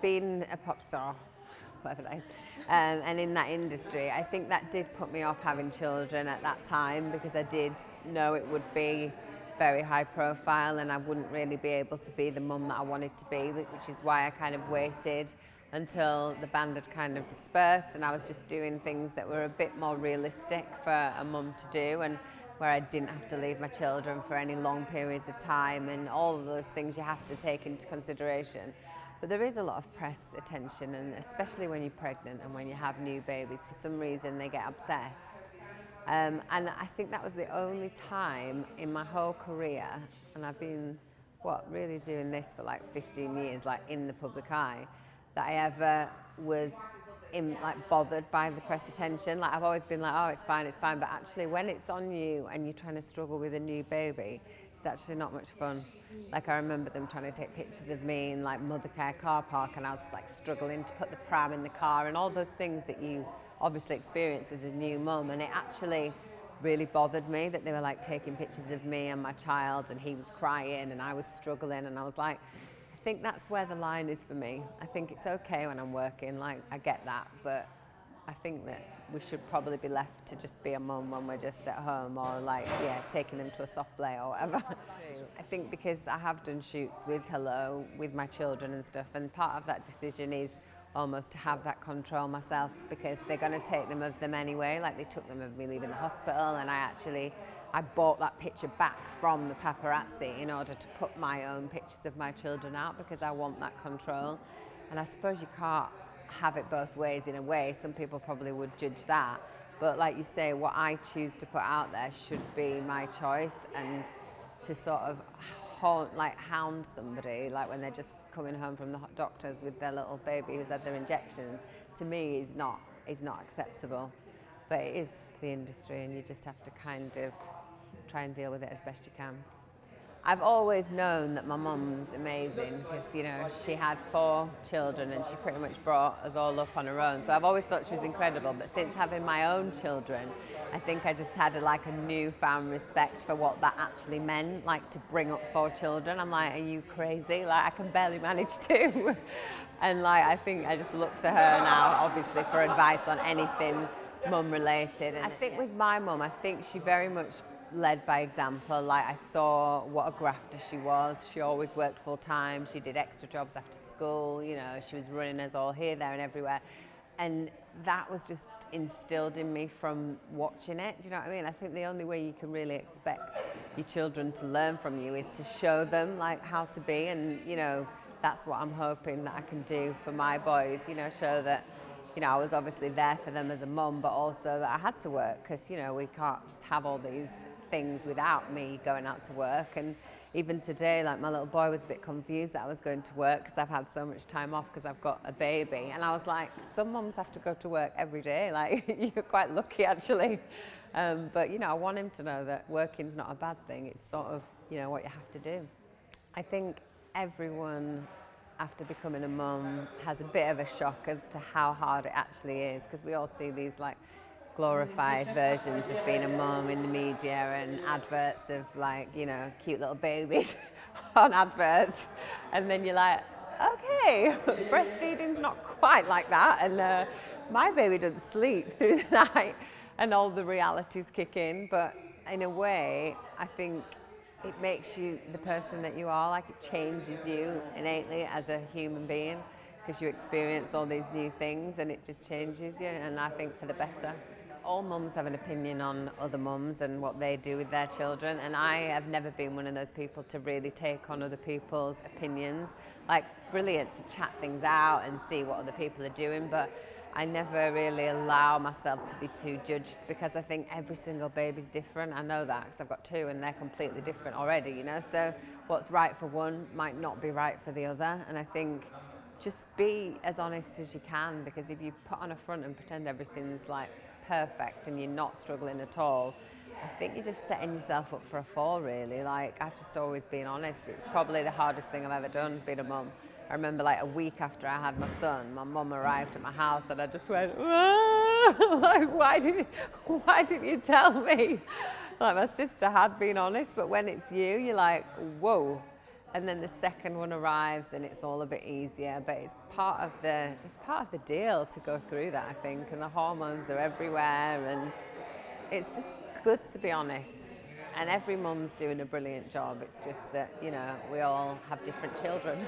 Being a pop star, whatever that is, and in that industry, I think that did put me off having children at that time because I did know it would be very high profile and I wouldn't really be able to be the mum that I wanted to be, which is why I kind of waited until the band had kind of dispersed and I was just doing things that were a bit more realistic for a mum to do, and where I didn't have to leave my children for any long periods of time and all of those things you have to take into consideration. But there is a lot of press attention, and especially when you're pregnant and when you have new babies, for some reason they get obsessed. And I think that was the only time in my whole career, and I've been, really doing this for like 15 years, like in the public eye, that I ever was bothered by the press attention. Like I've always been like, oh, it's fine, but actually when it's on you and you're trying to struggle with a new baby, it's actually not much fun. Like I remember them trying to take pictures of me in like Mothercare car park, and I was like struggling to put the pram in the car and all those things that you obviously experience as a new mum, and it actually really bothered me that they were like taking pictures of me and my child and he was crying and I was struggling, and I was like, I think that's where the line is for me. I think it's okay when I'm working, like I get that, but I think that we should probably be left to just be a mum when we're just at home, or like, taking them to a soft play or whatever. I think because I have done shoots with Hello, with my children and stuff, and part of that decision is almost to have that control myself, because they're going to take them of them anyway. Like they took them of me leaving the hospital, and I bought that picture back from the paparazzi in order to put my own pictures of my children out, because I want that control. And I suppose you can't have it both ways in a way. Some people probably would judge that, but like you say, what I choose to put out there should be my choice, and to sort of hound somebody like when they're just coming home from the doctors with their little baby who's had their injections, to me is not acceptable. But it is the industry, and you just have to kind of try and deal with it as best you can. I've always known that my mum's amazing, because she had 4 children and she pretty much brought us all up on her own, so I've always thought she was incredible. But since having my own children, I think I just had a newfound respect for what that actually meant, like to bring up 4 children. I'm like, are you crazy? Like I can barely manage 2. And like I think I just look to her now, obviously, for advice on anything mum related. And I think with my mum, I think she very much led by example. Like I saw what a grafter she was. She always worked full time. She did extra jobs after school. She was running us all here, there and everywhere. And that was just instilled in me from watching it. Do you know what I mean? I think the only way you can really expect your children to learn from you is to show them like how to be. And, that's what I'm hoping that I can do for my boys, show that, I was obviously there for them as a mum, but also that I had to work, because, we can't just have all these things without me going out to work. And even today, like my little boy was a bit confused that I was going to work because I've had so much time off because I've got a baby. And I was like, some mums have to go to work every day. Like you're quite lucky actually. But I want him to know that working's not a bad thing. It's sort of, what you have to do. I think everyone after becoming a mum has a bit of a shock as to how hard it actually is, because we all see these like glorified versions of being a mum in the media and adverts of cute little babies on adverts, and then you're like, okay, breastfeeding's not quite like that, and my baby doesn't sleep through the night, and all the realities kick in. But in a way, I think it makes you the person that you are. Like it changes you innately as a human being, because you experience all these new things and it just changes you, and I think for the better. All mums have an opinion on other mums and what they do with their children, and I have never been one of those people to really take on other people's opinions. Like, brilliant to chat things out and see what other people are doing, but I never really allow myself to be too judged, because I think every single baby's different. I know that because I've got 2 and they're completely different already, so what's right for one might not be right for the other. And I think just be as honest as you can, because if you put on a front and pretend everything's like perfect and you're not struggling at all, I think you're just setting yourself up for a fall, really. Like, I've just always been honest. It's probably the hardest thing I've ever done, being a mum. I remember like a week after I had my son, my mum arrived at my house and I just went, like, why didn't you tell me? Like, my sister had been honest, but when it's you, you're like, whoa. and then the second one arrives and it's all a bit easier, but it's part of the deal to go through that, I think, and the hormones are everywhere, and it's just good, to be honest. And every mum's doing a brilliant job. It's just that, you know, we all have different children.